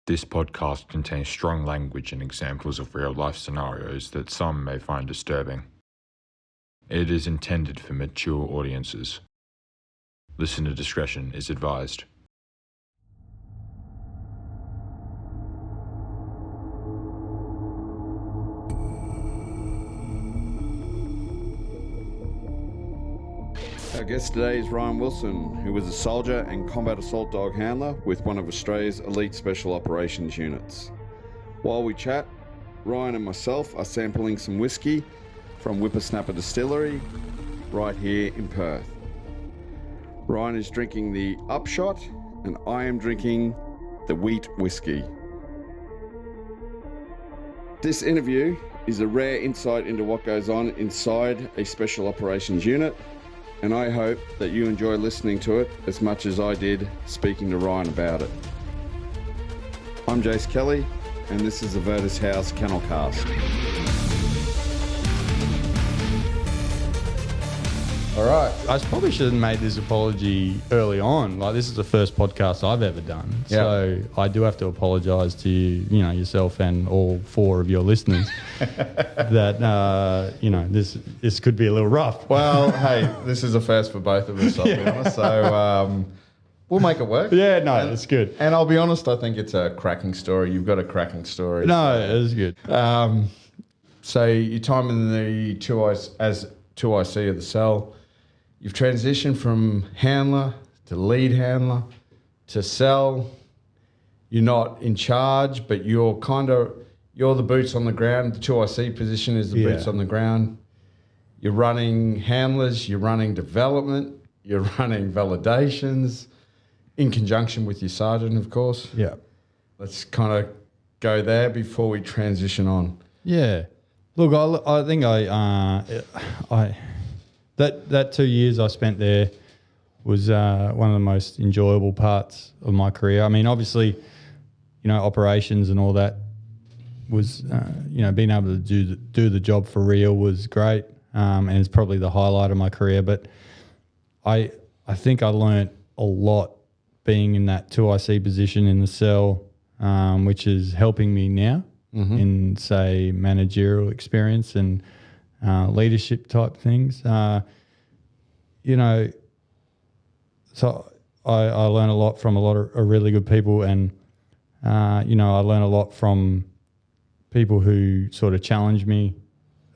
This podcast contains strong language and examples of real-life scenarios that some may find disturbing. It is intended for mature audiences. Listener discretion is advised. Our guest today is Ryan Wilson, who was a soldier and combat assault dog handler with one of Australia's elite special operations units. While we chat, Ryan and myself are sampling some whiskey from Whipper Snapper Distillery right here in Perth. Ryan is drinking the Upshot and I am drinking the wheat whiskey. This interview is a rare insight into what goes on inside a special operations unit, and I hope that you enjoy listening to it as much as I did speaking to Ryan about it. I'm Jace Kelly, and this is the Virtus House Kennel Kast. All right. I probably should have made this apology early on. Like, this is the first podcast I've ever done. Yep. So I do have to apologise to you, yourself and all four of your listeners that, this could be a little rough. Well, hey, this is a first for both of us, I'll be honest. So we'll make it work. Yeah, no, it's good. And I'll be honest, I think it's a cracking story. You've got a cracking story. No, it's good. So your time in the 2IC of the cell, you've transitioned from handler to lead handler to cell. You're not in charge, but you're the boots on the ground. The 2IC position is the boots on the ground. You're running handlers, you're running development, you're running validations in conjunction with your sergeant, of course. Yeah. Let's kind of go there before we transition on. Yeah. Look, I think that 2 years I spent there was one of the most enjoyable parts of my career. I mean, obviously, operations and all that was, being able to do the job for real was great, and it's probably the highlight of my career. But I think I learnt a lot being in that 2IC position in the cell, which is helping me now in, say, managerial experience and leadership type things. So I learn a lot from a lot of really good people, and I learn a lot from people who sort of challenged me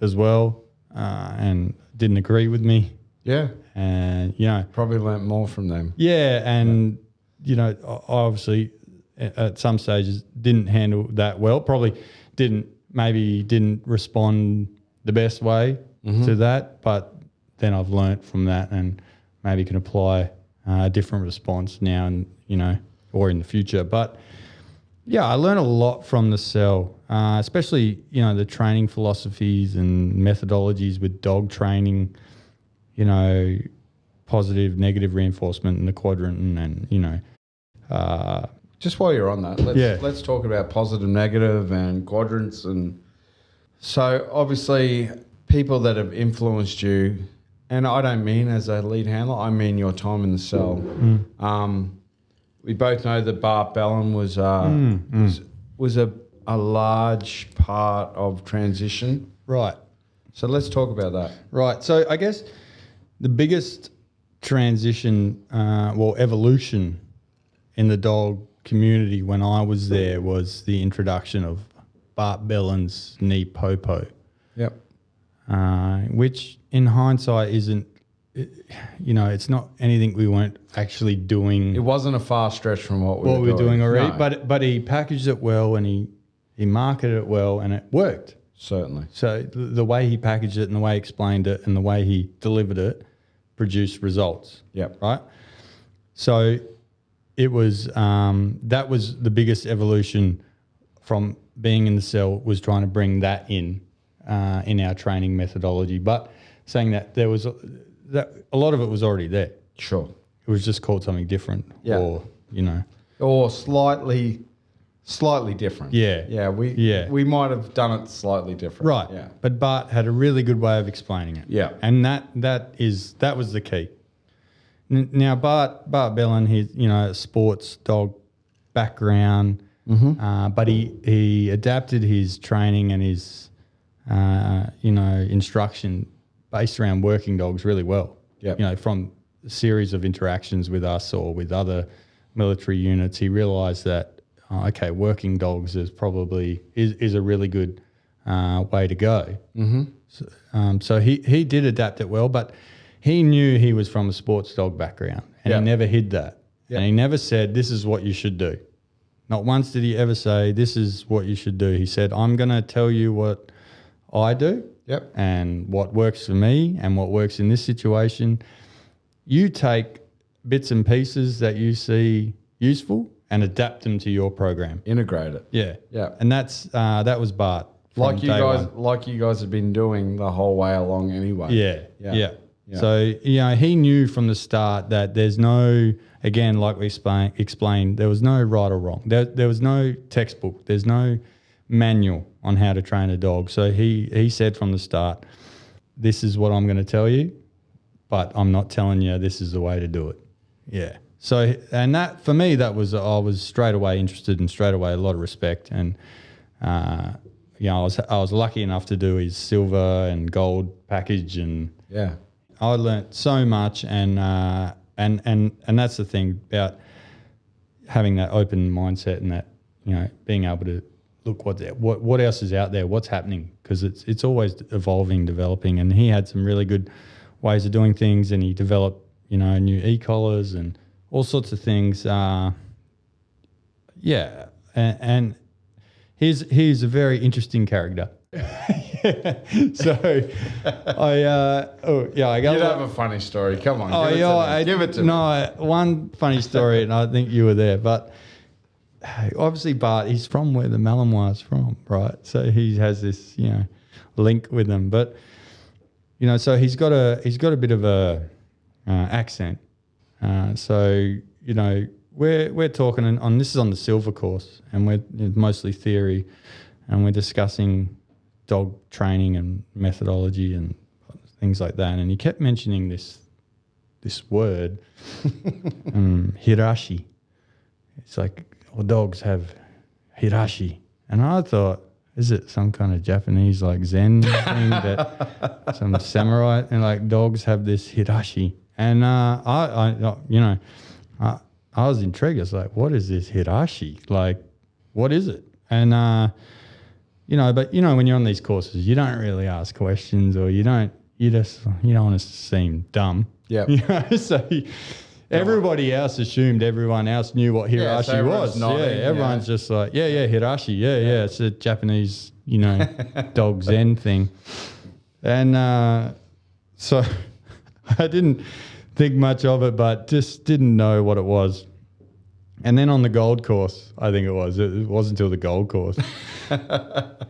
as well, and didn't agree with me. Yeah. And, probably learnt more from them. Yeah. And, I obviously at some stages didn't handle that well, probably didn't respond the best way to that, but then I've learnt from that and maybe can apply a different response now and, or in the future. But yeah, I learned a lot from the cell, especially, the training philosophies and methodologies with dog training, positive, negative reinforcement in the quadrant and just while you're on that, let's talk about positive, negative and quadrants. And so obviously people that have influenced you, and I don't mean as a lead handler, I mean your time in the cell. We both know that Bart Bellin was a large part of transition. Right. So let's talk about that. Right. So I guess the biggest transition, evolution in the dog community when I was there was the introduction of Bart Bellin's knee popo. Yep. Which in hindsight isn't, it's not anything we weren't actually doing. It wasn't a far stretch from what we were doing already, no. but he packaged it well and he marketed it well and it worked. Certainly. So the way he packaged it and the way he explained it and the way he delivered it produced results. Yep. Right? So it was, that was the biggest evolution from being in the cell, was trying to bring that in our training methodology. But saying that, there was a lot of it was already there. Sure. It was just called something different, or slightly different. Yeah. Yeah. We might have done it slightly different. Right. Yeah. But Bart had a really good way of explaining it. Yeah. And that was the key. Now Bart Bellin, he's a sports dog background. But he adapted his training and his instruction based around working dogs really well. Yep. From a series of interactions with us or with other military units, he realised that working dogs is probably is a really good way to go. So he did adapt it well, but he knew he was from a sports dog background, and he never hid that. And he never said, "This is what you should do." Not once did he ever say, "This is what you should do." He said, "I'm going to tell you what I do and what works for me and what works in this situation. You take bits and pieces that you see useful and adapt them to your program. Integrate it. Yeah. And that was Bart. Like you guys have been doing the whole way along anyway. Yeah. So, he knew from the start that there's no, again, like we explained, there was no right or wrong. There was no textbook. There's no manual on how to train a dog. So he said from the start, this is what I'm going to tell you, but I'm not telling you this is the way to do it. Yeah. So, and that, for me, I was straight away interested and straight away a lot of respect. And, I was lucky enough to do his silver and gold package, and I learnt so much, and that's the thing about having that open mindset and that, being able to look what else is out there, what's happening, because it's always evolving, developing, and he had some really good ways of doing things, and he developed, new e-collars and all sorts of things. And he's a very interesting character. So I got. You'd have a funny story. Come on, give it to me. No, one funny story, and I think you were there. But obviously, Bart, he's from where the Malinois from, right? So he has this, link with them. But so he's got a bit of a accent. So we're talking on this is on the silver course, and we're mostly theory, and we're discussing dog training and methodology and things like that. And he kept mentioning this word, hirashi. It's like, all dogs have hirashi. And I thought, is it some kind of Japanese like Zen thing that some samurai and like dogs have this hirashi? And I was intrigued. I was like, what is this hirashi? Like, what is it? And but when you're on these courses, you don't really ask questions, or you don't want to seem dumb. Yeah. So everybody else assumed everyone else knew what hirashi was. Nodding, everyone's just like, hirashi. Yeah. It's a Japanese, dog Zen thing. And so I didn't think much of it, but just didn't know what it was. And then on the gold course, I think it wasn't until the gold course,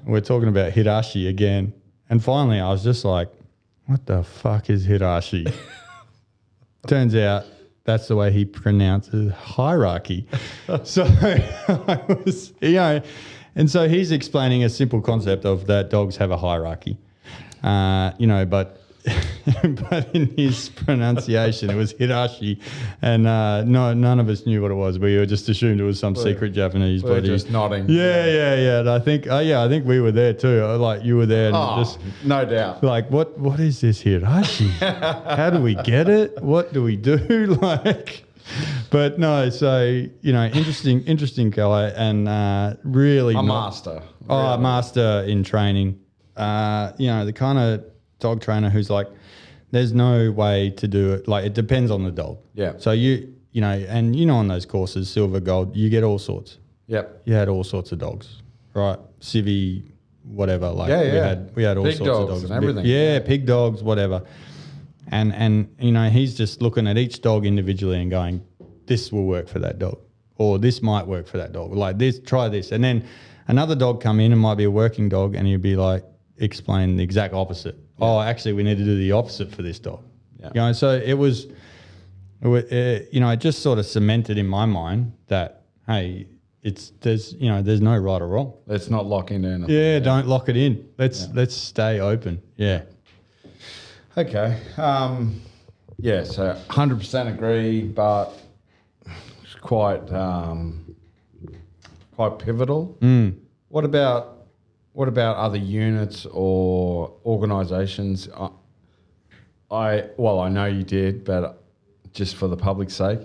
we're talking about hirashi again. And finally, I was just like, what the fuck is hirashi? Turns out that's the way he pronounces hierarchy. So I was, and so he's explaining a simple concept of that dogs have a hierarchy, but but in his pronunciation, it was hirashi, and none of us knew what it was. We just assumed it was some secret Japanese. We're just nodding. Yeah. And I think we were there too. Like you were there. And just, no doubt. Like, what is this hirashi? How do we get it? What do we do? But no. So interesting guy, and really a master. A master in training. The kind of dog trainer who's like, there's no way to do it. Like, it depends on the dog. Yeah. So on those courses, silver, gold, you get all sorts. Yep. You had all sorts of dogs, right? Civvy, whatever. Like we had all pig sorts of dogs and everything. Pig dogs, whatever. And he's just looking at each dog individually and going, this will work for that dog, or this might work for that dog. Like this, try this. And then another dog come in and might be a working dog, and he'd be like, explain the exact opposite. Yeah. Oh, actually, we need to do the opposite for this dog. Yeah. So it just sort of cemented in my mind that, hey, there's no right or wrong. Let's not lock in anything. Yeah, don't lock it in. Let's stay open. Yeah. Okay. So 100% agree, but it's quite quite pivotal. Mm. What about other units or organisations? I know you did, but just for the public's sake,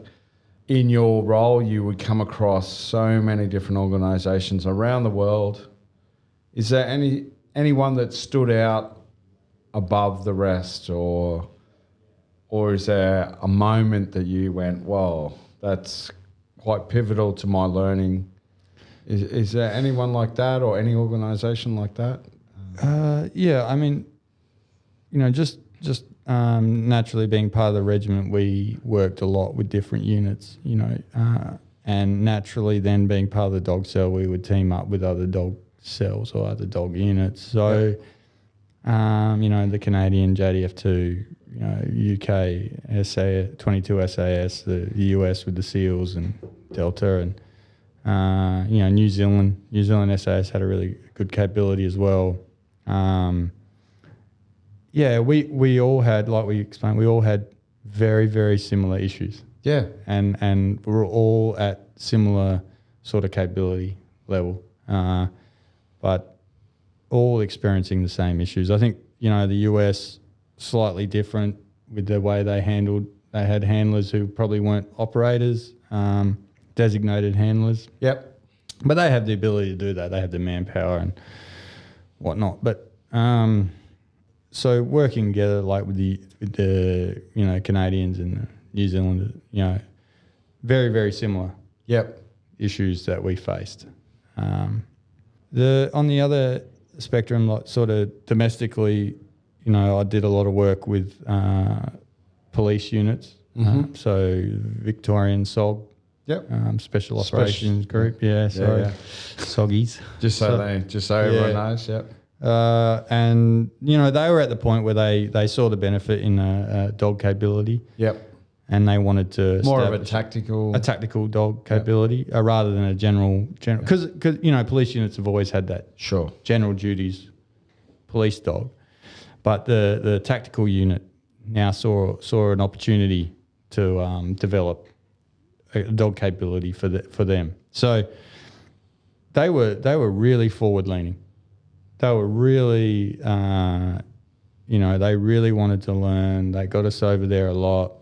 in your role, you would come across so many different organisations around the world. Is there anyone that stood out above the rest, or is there a moment that you went, "Whoa, that's quite pivotal to my learning"? Is there anyone like that, or any organisation like that? Yeah, I mean, just naturally being part of the regiment, we worked a lot with different units, and naturally then being part of the dog cell, we would team up with other dog cells or other dog units. So, the Canadian JDF2, UK SA 22 SAS, the US with the SEALs and Delta, and New Zealand SAS had a really good capability as well. We all had, like we explained, we all had very, very similar issues. Yeah. And we were all at similar sort of capability level, but all experiencing the same issues. I think, the US slightly different with the way they had handlers who probably weren't operators, designated handlers. Yep. But they have the ability to do that. They have the manpower and whatnot. But so working together, like with the Canadians and New Zealand, very, very similar. Yep. Issues that we faced. On the other spectrum, like sort of domestically, I did a lot of work with police units. Mm-hmm. So Victorian SOG. Yep. Special Operations Group. Yeah. Soggies. Just so everyone knows. Yep. And they were at the point where they saw the benefit in a dog capability. Yep. And they wanted to more of a tactical dog capability rather than a general because police units have always had that general duties police dog, but the tactical unit now saw an opportunity to develop a dog capability for them. So they were really forward leaning. They were really they really wanted to learn. They got us over there a lot.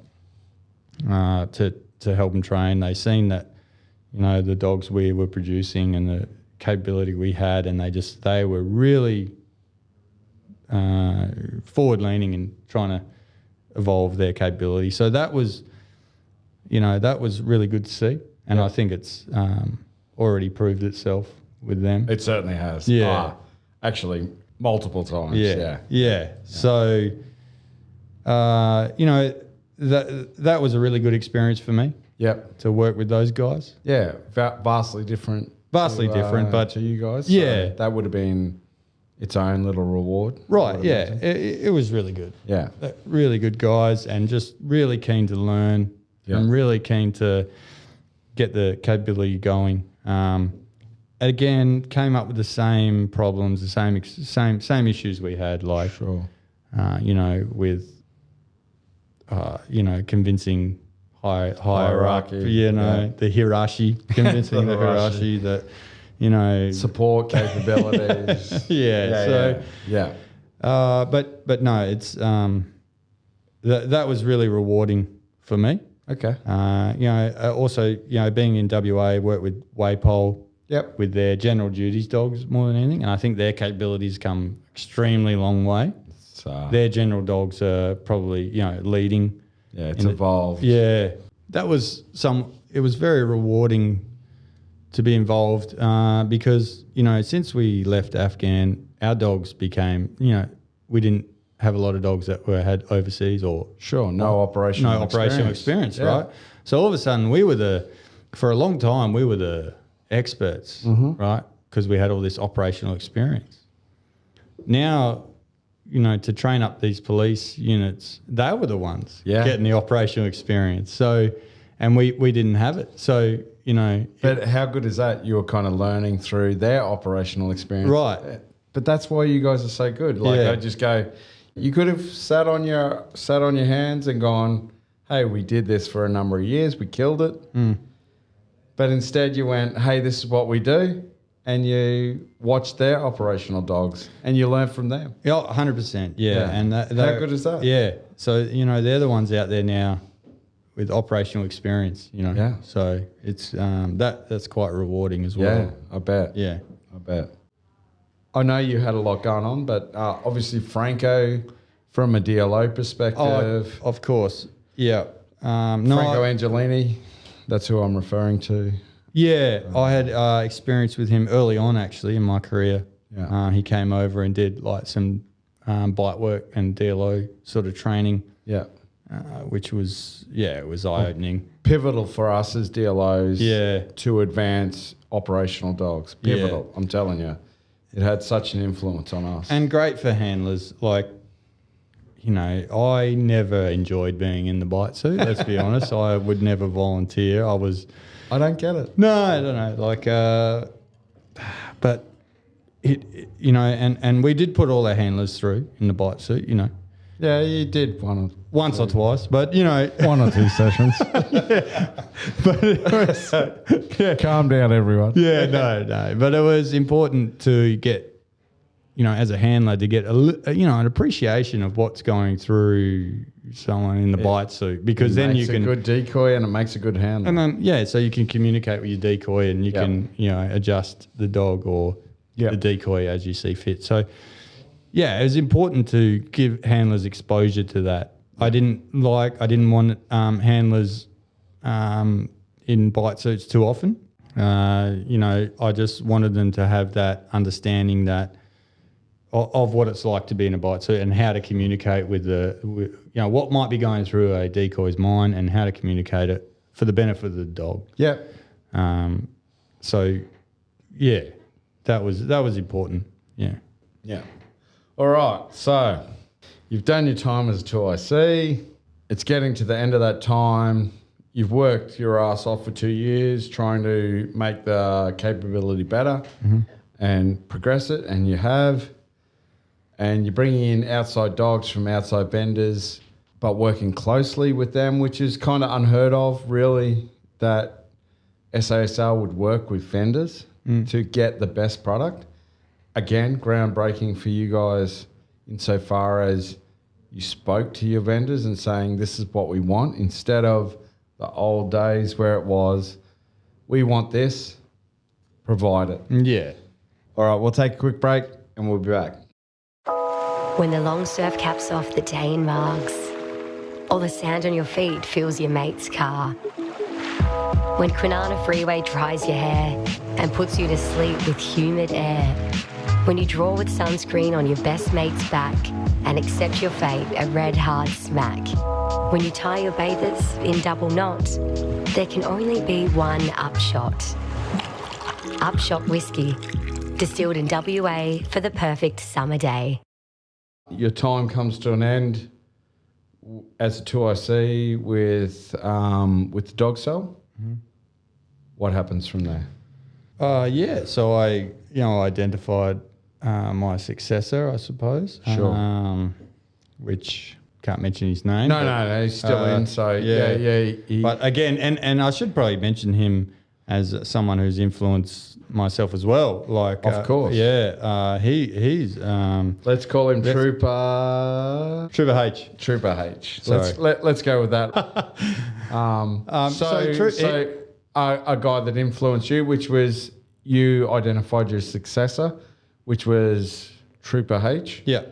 To help them train. They seen that, the dogs we were producing and the capability we had, and they were really forward leaning and trying to evolve their capability. So that was really good to see, and I think it's already proved itself with them. It certainly has. Yeah, actually multiple times. Yeah. So, That was a really good experience for me. Yep. To work with those guys. Yeah, vastly different. But to you guys. Yeah, so that would have been its own little reward. Right. Yeah, it was really good. Yeah, really good guys, and just really keen to learn. Yeah. And really keen to get the capability going. Again, came up with the same problems, the same issues we had. Like, with. Convincing hierarchy, the hierarchy, convincing the hierarchy that, support capabilities. But no, it's that was really rewarding for me. Okay. Also, being in WA, worked with Waypole. Yep. With their general duties dogs more than anything, and I think their capabilities come extremely long way. Their general dogs are probably, leading. Yeah, it's evolved. That was it was very rewarding to be involved because, since we left Afghan, our dogs became, we didn't have a lot of dogs that had overseas or... no operational experience, right? So all of a sudden for a long time, we were the experts, right? Because we had all this operational experience. Now... to train up these police units, they were the ones getting the operational experience. So, and we didn't have it. So, But how good is that? You were kind of learning through their operational experience. Right. But that's why you guys are so good. I just go, you could have sat on your hands and gone, hey, we did this for a number of years. We killed it. But instead you went, hey, this is what we do. And you watched their operational dogs and you learned from them. Yeah, 100%. Yeah. Yeah. And How good is that? Yeah. So, they're the ones out there now with operational experience, Yeah. So it's that's quite rewarding as well. Yeah, I bet. Yeah. I bet. I know you had a lot going on, but obviously Franco, from a DLO perspective. Oh, of course. Yeah. Franco Angelini, that's who I'm referring to. Yeah, I had experience with him early on, actually, in my career. Yeah. He came over and did like some bite work and DLO sort of training, Yeah. which was, it was eye-opening. Pivotal for us as DLOs Yeah. to advance operational dogs. Pivotal, I'm telling you. It had such an influence on us. And great for handlers. Like, I never enjoyed being in the bite suit, let's be honest. I would never volunteer. I don't get it. No, I don't know. Like, but and we did put all our handlers through in the bite suit, Yeah, you did once or twice, but one or two sessions. but it was, Calm down, everyone. yeah, no. But it was important to get, as a handler, to get an appreciation of what's going through someone in the bite suit, because then you can. It makes a good decoy and it makes a good handler. And then, so you can communicate with your decoy and you can, adjust the dog or the decoy as you see fit. So, it was important to give handlers exposure to that. I didn't want handlers in bite suits too often. I just wanted them to have that understanding of what it's like to be in a bite suit and how to communicate with what might be going through a decoy's mind and how to communicate it for the benefit of the dog. Yeah. That was important. Yeah. Yeah. All right. So you've done your time as a 2IC. It's getting to the end of that time. You've worked your ass off for 2 years trying to make the capability better and progress it, and you have. And you're bringing in outside dogs from outside vendors, but working closely with them, which is kind of unheard of, really, that SASR would work with vendors to get the best product. Again, groundbreaking for you guys insofar as you spoke to your vendors and saying, this is what we want, instead of the old days where it was, we want this, provide it. Yeah. All right, we'll take a quick break and we'll be back. When the long surf caps off the day in Margs, or the sand on your feet fills your mate's car. When Kwinana Freeway dries your hair and puts you to sleep with humid air. When you draw with sunscreen on your best mate's back and accept your fate a red hard smack. When you tie your bathers in double knot, there can only be one upshot. Upshot whiskey, distilled in WA for the perfect summer day. Your time comes to an end as a 2IC with the dog cell. What happens from there? So I identified my successor, I suppose. Sure. Which can't mention his name. No, he's still in. So But again, and I should probably mention him as someone who's influenced myself as well. Like, of course. He's let's call him Trooper H. Trooper H. Sorry. Let's go with that. A guy that influenced you, which was you identified your successor, which was Trooper H. Yeah.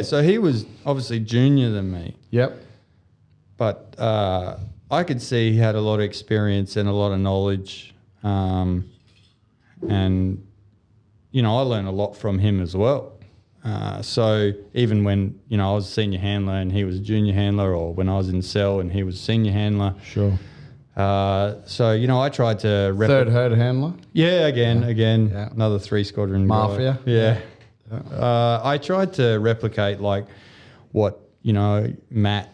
So he was obviously junior than me. Yep. But I could see he had a lot of experience and a lot of knowledge. And, I learned a lot from him as well. So even when, I was a senior handler and he was a junior handler, or when I was in cell and he was a senior handler. Sure. I tried to... Third herd handler? Yeah, again, another 3 squadron Mafia? Guy. Yeah. I tried to replicate like what, Matt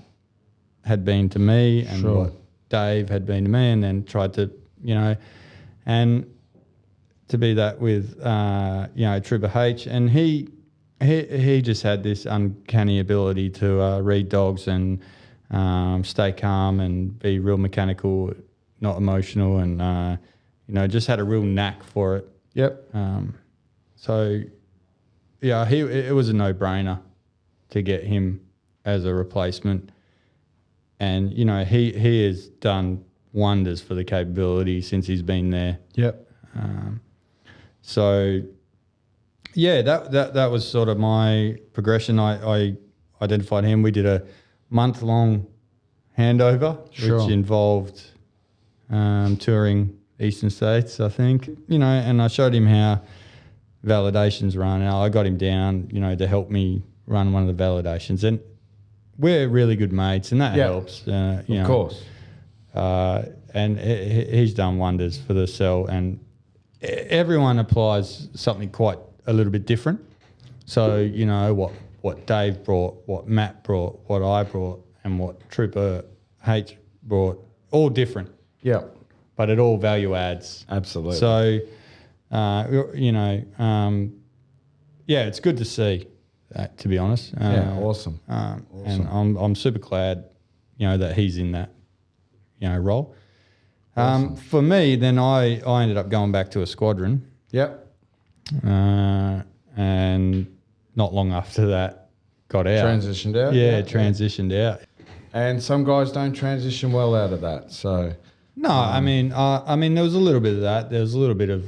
had been to me and what Dave had been to me, and then tried to, and to be that with, Trooper H. And he just had this uncanny ability to read dogs and stay calm and be real mechanical, not emotional, and just had a real knack for it. Yep. So yeah, it was a no-brainer to get him as a replacement, and he has done wonders for the capability since he's been there. Yep. So yeah, that was sort of my progression. I identified him. We did a month-long handover, Sure. which involved touring eastern states, I think. And I showed him how validations run. And I got him down, to help me run one of the validations. And we're really good mates, and that helps. Of course. And he's done wonders for the cell, and everyone applies something quite a little bit different. So, what Dave brought, what Matt brought, what I brought, and what Trooper H brought, all different. Yeah. But it all value adds. Absolutely. So, it's good to see, to be honest. Awesome. And I'm super glad, that he's in that, role. Awesome. For me, then I ended up going back to a squadron. Yep. And not long after that, got out. Transitioned out. Yeah, transitioned out. And some guys don't transition well out of that. So No, I mean, there was a little bit of that. There was a little bit of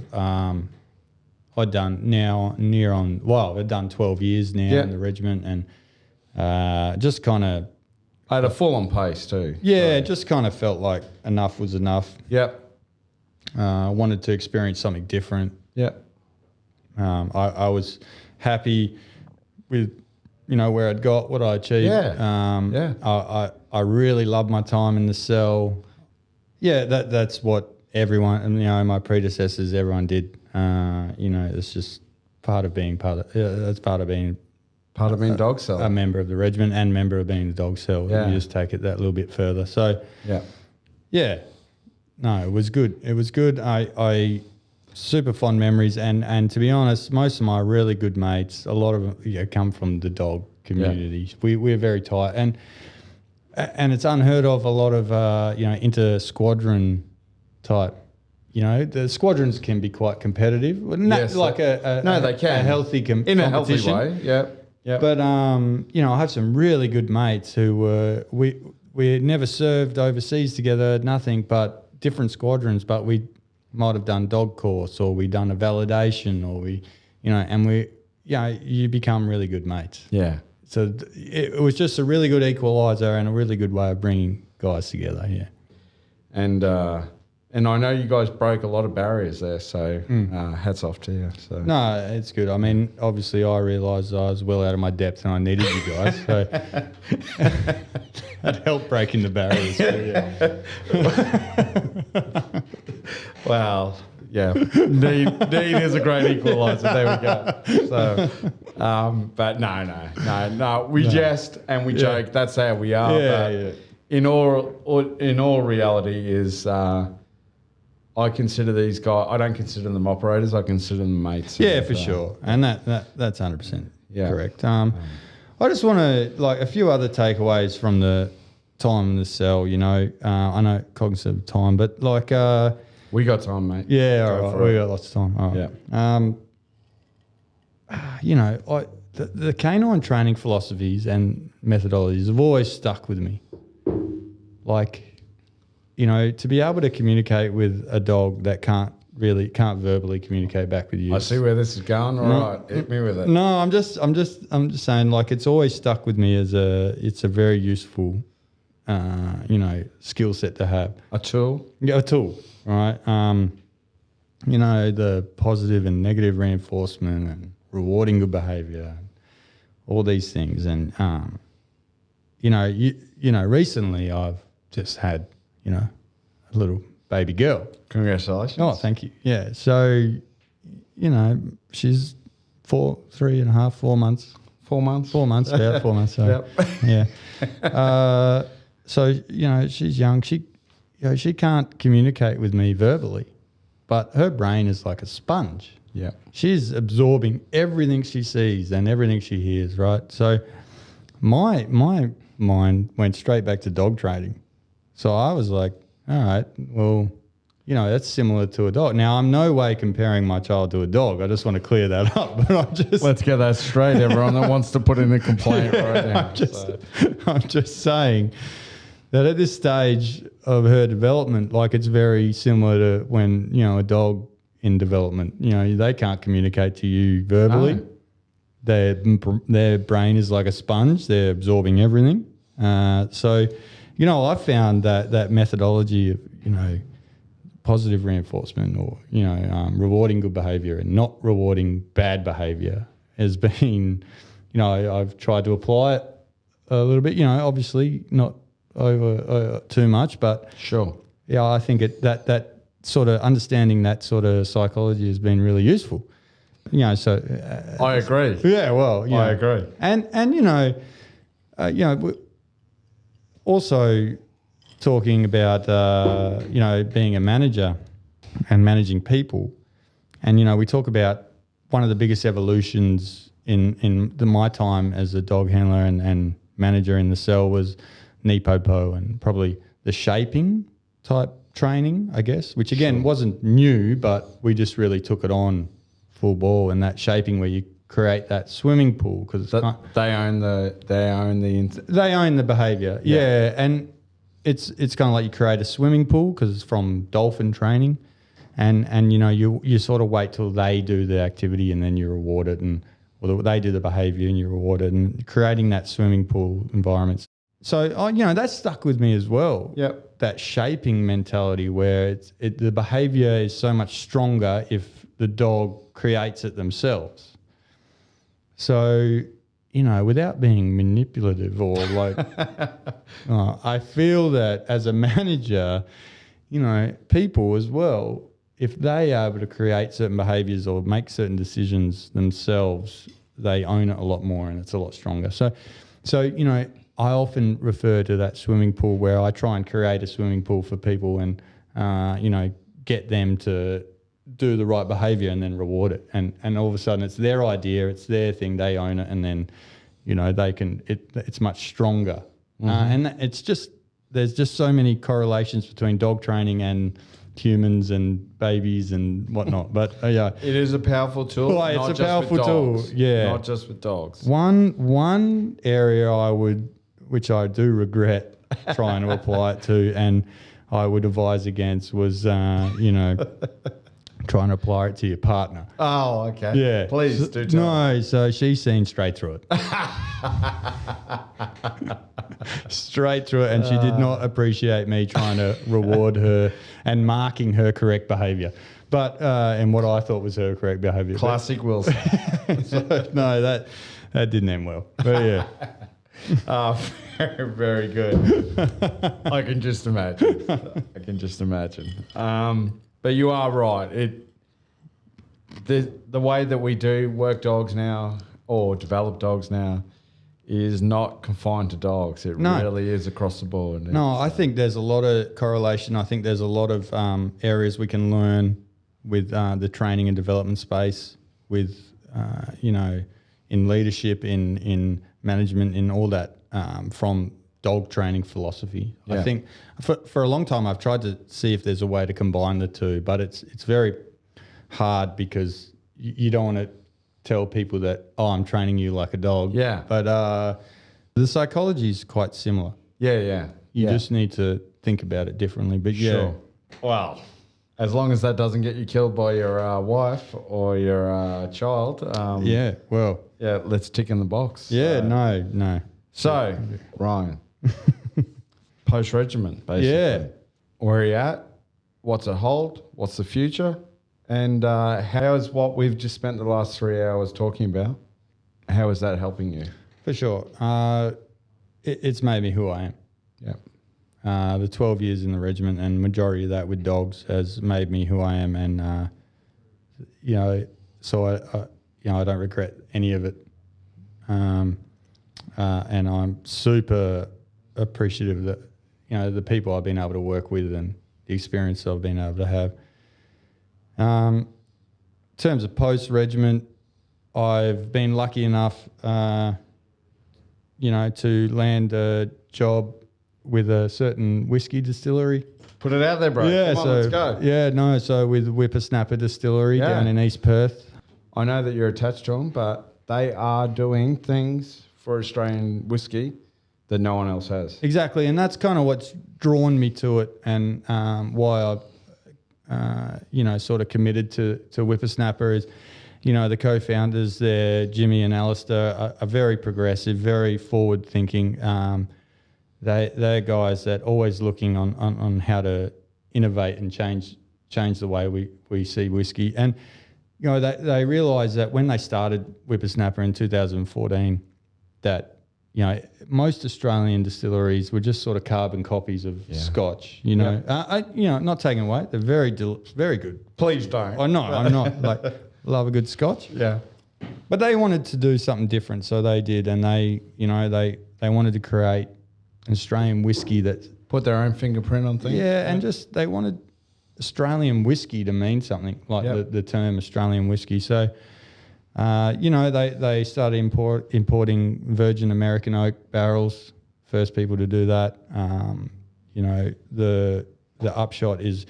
I'd done I'd done 12 years now in the regiment, and just kind of at a full-on pace too. Yeah, it just kind of felt like enough was enough. Yep. Wanted to experience something different. Yep. I was happy with where I'd got, what I achieved. I really loved my time in the cell. Yeah, that's what everyone, and my predecessors, everyone did. It's just part of being that's part of being dog cell, a member of the regiment, and member of being the dog cell. Yeah. You just take it that little bit further. So yeah, no, it was good. It was good. I super fond memories, and to be honest, most of my really good mates, a lot of them come from the dog community. Yeah. We're very tight, and it's unheard of. A lot of inter squadron type. The squadrons can be quite competitive. Yes, they can. A healthy in competition. a healthy way. Yeah. Yeah. But I have some really good mates who we never served overseas together, nothing but different squadrons, but we might have done dog course, or we done a validation, or you become really good mates. Yeah. So it was just a really good equaliser and a really good way of bringing guys together. Yeah. And I know you guys broke a lot of barriers there, so hats off to you. So. No, it's good. I mean, obviously I realised I was well out of my depth and I needed you guys, so that helped breaking the barriers. Wow. Yeah. Need is a great equaliser. There we go. So, but no. We jest and we joke. That's how we are. Yeah, but in all reality is... I consider these guys. I don't consider them operators. I consider them mates. Yeah, for sure, and that's 100% correct. I just want to a few other takeaways from the time in the cell. I know cognizant of time, but we got time, mate. Yeah, all right. We got lots of time. All right. Yeah. The canine training philosophies and methodologies have always stuck with me. To be able to communicate with a dog that can't verbally communicate back with you. I see where this is going. All right, hit me with it. No, I'm just saying, it's always stuck with me as it's a very useful, skill set to have. A tool. Yeah, a tool. Right. The positive and negative reinforcement and rewarding good behaviour, all these things, and recently I've just had. A little baby girl. Congratulations. Oh, thank you. Yeah. So, she's 3.5, 4 months. 4 months? 4 months, about 4 months. So, yep. Yeah. So, she's young. She can't communicate with me verbally, but her brain is like a sponge. Yeah. She's absorbing everything she sees and everything she hears, right? So my mind went straight back to dog training. So I was like, all right, well, that's similar to a dog. Now, I'm no way comparing my child to a dog. I just want to clear that up. But I'm just Let's get that straight. Everyone that wants to put in a complaint right now. I'm just saying that at this stage of her development, like it's very similar to when, a dog in development, they can't communicate to you verbally. No. Their brain is like a sponge. They're absorbing everything. So, I found that methodology of, positive reinforcement or, rewarding good behavior and not rewarding bad behavior has been, I've tried to apply it a little bit, obviously not over too much, but Sure. yeah, I think that sort of understanding that sort of psychology has been really useful. So I agree. yeah, well, I agree. and also talking about being a manager and managing people, and we talk about one of the biggest evolutions in my time as a dog handler and manager in the cell was NEPOPO and probably the shaping type training, I guess, which again wasn't new, but we just really took it on full ball, and that shaping where you create that swimming pool because They own the behavior, yeah. And it's kind of like you create a swimming pool because it's from dolphin training, and you sort of wait till they do the activity and then you reward it, or they do the behavior and you reward it, and creating that swimming pool environment. So that stuck with me as well. Yep. That shaping mentality where the behavior is so much stronger if the dog creates it themselves. So, without being manipulative or like, I feel that as a manager, people as well, if they are able to create certain behaviors or make certain decisions themselves, they own it a lot more and it's a lot stronger. So I often refer to that swimming pool where I try and create a swimming pool for people and, get them to do the right behavior and then reward it. And all of a sudden it's their idea, it's their thing, they own it, and then, it's much stronger. And there's just so many correlations between dog training and humans and babies and whatnot. But yeah. It is a powerful tool. Well, it's a powerful tool, yeah. Not just with dogs. One area which I do regret trying to apply it to, and I would advise against, was trying to apply it to your partner. Oh, okay. Yeah. Please do tell. No, so she's seen straight through it. Straight through it, and she did not appreciate me trying to reward her and marking her correct behaviour. But and what I thought was her correct behaviour. Classic Wilson. So, no, that didn't end well. But yeah. Very, very good. I can just imagine. But you are right. The way that we do work dogs now or develop dogs now is not confined to dogs. It really is across the board. No, I think there's a lot of correlation. I think there's a lot of areas we can learn with the training and development space, with in leadership, in management, in all that from dog training philosophy. Yeah. I think for a long time I've tried to see if there's a way to combine the two, but it's very hard because you don't want to tell people that, I'm training you like a dog. Yeah. But the psychology is quite similar. Yeah. You just need to think about it differently. But Sure. Well, as long as that doesn't get you killed by your wife or your child. Yeah, let's tick in the box. Yeah, no. So, Ryan, post-regiment, basically. Yeah. Where are you at? What's it hold? What's the future? And how is what we've just spent the last 3 hours talking about, how is that helping you? For sure. It's made me who I am. Yeah. The 12 years in the regiment and majority of that with dogs has made me who I am. And, so I don't regret any of it. And I'm super appreciative that, the people I've been able to work with and the experience I've been able to have. In terms of post-regiment, I've been lucky enough, to land a job with a certain whiskey distillery. Put it out there, bro. Yeah, Come on, so let's go. yeah, no, so with Whipper Snapper Distillery Yeah. down in East Perth. I know that you're attached to them, but they are doing things for Australian whiskey that no one else has. Exactly, and that's kind of what's drawn me to it, and why I've sort of committed to Whipper Snapper is, the co-founders there, Jimmy and Alistair, are very progressive, very forward-thinking. They're guys that always looking on how to innovate and change the way we see whiskey. And they realised that when they started Whipper Snapper in 2014, that most Australian distilleries were just sort of carbon copies of Scotch. Not taking away, they're very very good. Please don't. Oh no, I'm not love a good Scotch. Yeah. But they wanted to do something different, so they did, and they wanted to create an Australian whiskey that Put their own fingerprint on things. yeah, and just they wanted Australian whiskey to mean something like the term Australian whiskey. So, they started importing virgin American oak barrels. First people to do that. The upshot is,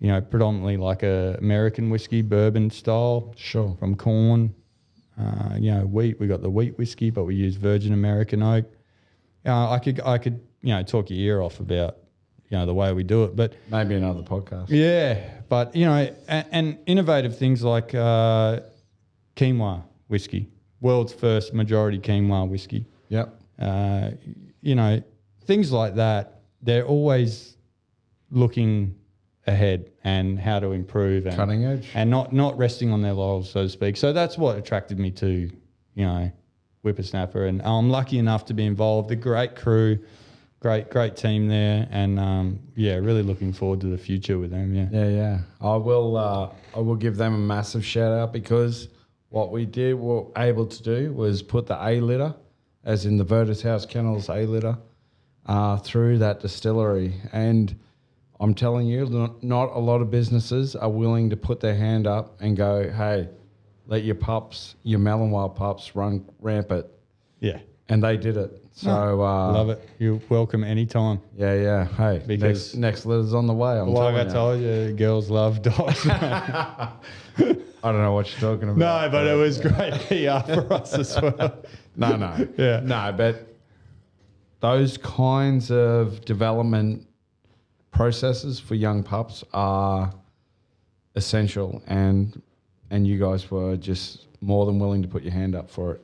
predominantly like a American whiskey, bourbon style. Sure. From corn. Wheat. We got the wheat whiskey, but we use virgin American oak. I could talk your ear off about the way we do it, but Maybe another podcast. yeah, but and innovative things like quinoa whiskey, world's first majority quinoa whiskey. Yep. Things like that. They're always looking ahead and how to improve and Cutting edge. and not resting on their laurels, so to speak. So that's what attracted me to Whipper Snapper, and I'm lucky enough to be involved. A great crew, great team there, and really looking forward to the future with them. Yeah. I will give them a massive shout out, because what we were able to do was put the A litter, as in the Virtus House Kennels A litter, through that distillery. And I'm telling you, not a lot of businesses are willing to put their hand up and go, hey, let your melon wild pups run rampant. Yeah. And they did it. So Love it. You're welcome anytime. Yeah. Hey, Because- next litter's on the way. I'm Like I telling you. told you, girls love dogs. I don't know what you're talking about. No, but it was great PR for us as well. No. Yeah. No, but those kinds of development processes for young pups are essential, and you guys were just more than willing to put your hand up for it,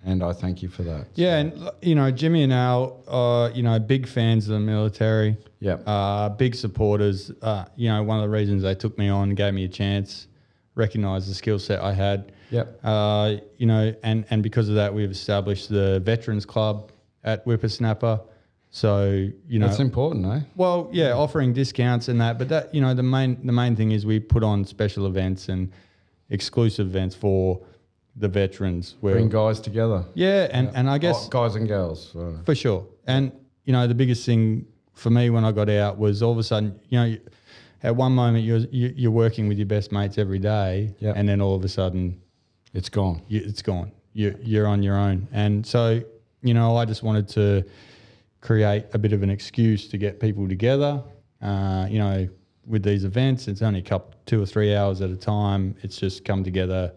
and I thank you for that. Yeah, and Jimmy and Al are big fans of the military. Yeah. Big supporters. One of the reasons they took me on, gave me a chance, recognised the skill set I had. Yep. And because of that, we've established the Veterans Club at Whipper Snapper. So That's important, eh? well, yeah, offering discounts and that, but that the main thing is we put on special events and exclusive events for the veterans. Where Bring guys together. yeah, and I guess Guys and girls. So. for sure. And the biggest thing for me when I got out was all of a sudden, at one moment you're working with your best mates every day, Yep. and then all of a sudden It's gone. it's gone. You're on your own, and so I just wanted to create a bit of an excuse to get people together. With these events, it's only 2 or 3 hours at a time. It's just come together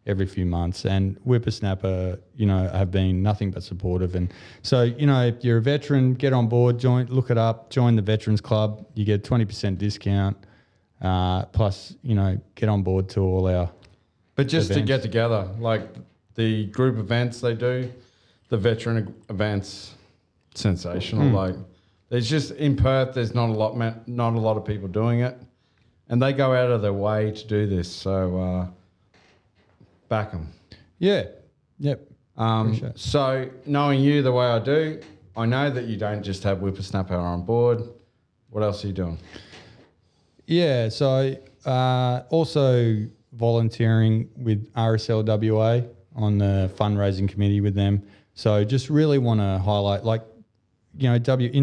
every few months, and Whipper Snapper, have been nothing but supportive. And so, if you're a veteran, get on board, look it up, join the Veterans Club. You get 20% discount. Plus, get on board to all our. But just events. to get together, like the group events they do, the veteran events, sensational. Like there's just in Perth, there's not a lot of people doing it, and they go out of their way to do this. So back them. Yeah. Yep. Appreciate it. So knowing you the way I do, I know that you don't just have Whipper Snapper on board. What else are you doing? Yeah, so also volunteering with RSLWA on the fundraising committee with them. So just really want to highlight, in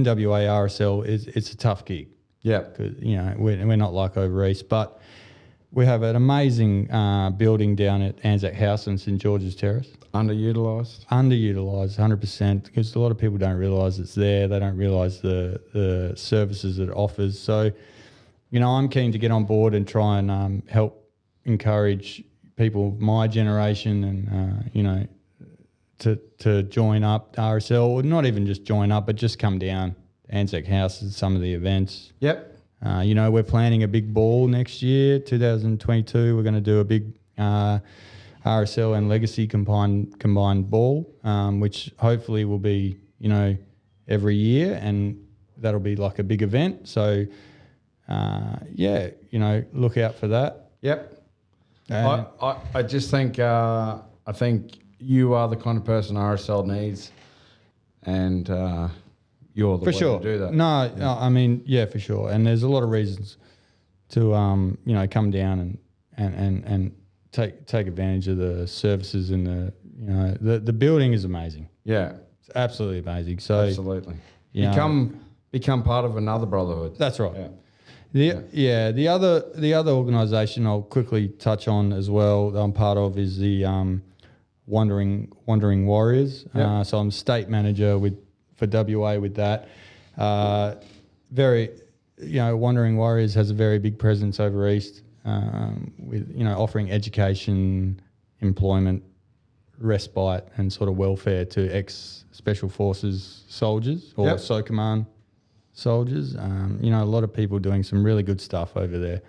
WA RSL it's a tough gig. Yeah. Because we're not like over east, but we have an amazing building down at Anzac House in St George's Terrace. Underutilised. Underutilised, 100%, because a lot of people don't realise it's there. They don't realise the services it offers. So, you know, I'm keen to get on board and try and help encourage people of my generation and, you know, to join up RSL, or not even just join up, but just come down to Anzac House at some of the events. Yep. You know, we're planning a big ball next year, 2022. We're going to do a big RSL and Legacy combined ball, which hopefully will be, you know, every year, and that'll be like a big event. So, yeah, you know, look out for that. Yep. I just think I think you are the kind of person RSL needs, and you're the for way sure. to do that. No, I mean, yeah, for sure. And there's a lot of reasons to, you know, come down and take advantage of the services and you know, the building is amazing. Yeah, It's absolutely amazing. So absolutely. you Become part of another brotherhood. that's right. Yeah. The other organisation I'll quickly touch on as well that I'm part of is the Wandering Warriors. Yep. So I'm state manager for WA with that. Very, you know, Wandering Warriors has a very big presence over east, with, you know, offering education, employment, respite, and sort of welfare to ex-Special Forces soldiers or Yep. SOCOMAN soldiers. You know, a lot of people doing some really good stuff over there.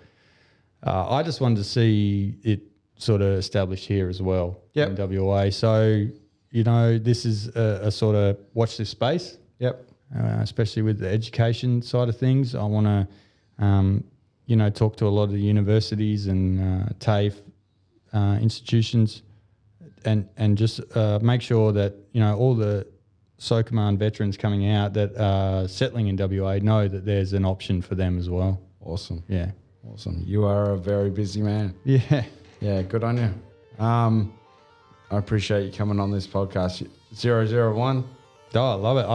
I just wanted to see it sort of established here as well in WA. So, you know, this is a sort of watch this space. Yep. Especially with the education side of things. I want to, you know, talk to a lot of the universities and TAFE institutions and just make sure that, you know, all the SOCOMAN veterans coming out that are settling in WA know that there's an option for them as well. Awesome. Yeah. Awesome. You are a very busy man. Yeah. Yeah, good on you. I appreciate you coming on this podcast. 001. Oh, I love it.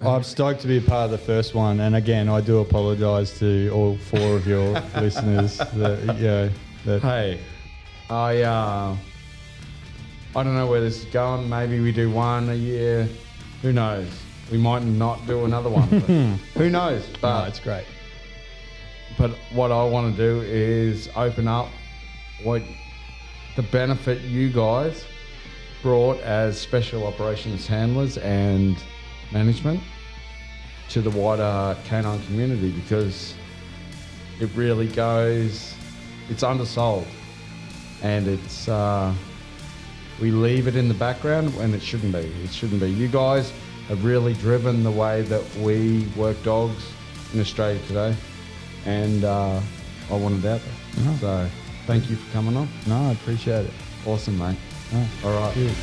I'm stoked to be a part of the first one. And again, I do apologise to all 4 of your listeners. Hey, I don't know where this is going. Maybe we do one a year. Who knows? We might not do another one. But who knows? But No, it's great. But what I want to do is open up what the benefit you guys brought as special operations handlers and management to the wider canine community, because it really it's undersold, and it's we leave it in the background when it shouldn't be. It shouldn't be. You guys have really driven the way that we work dogs in Australia today, and I want it out there. No. So thank you for coming on. No, I appreciate it. Awesome, mate. No, All right. cheers.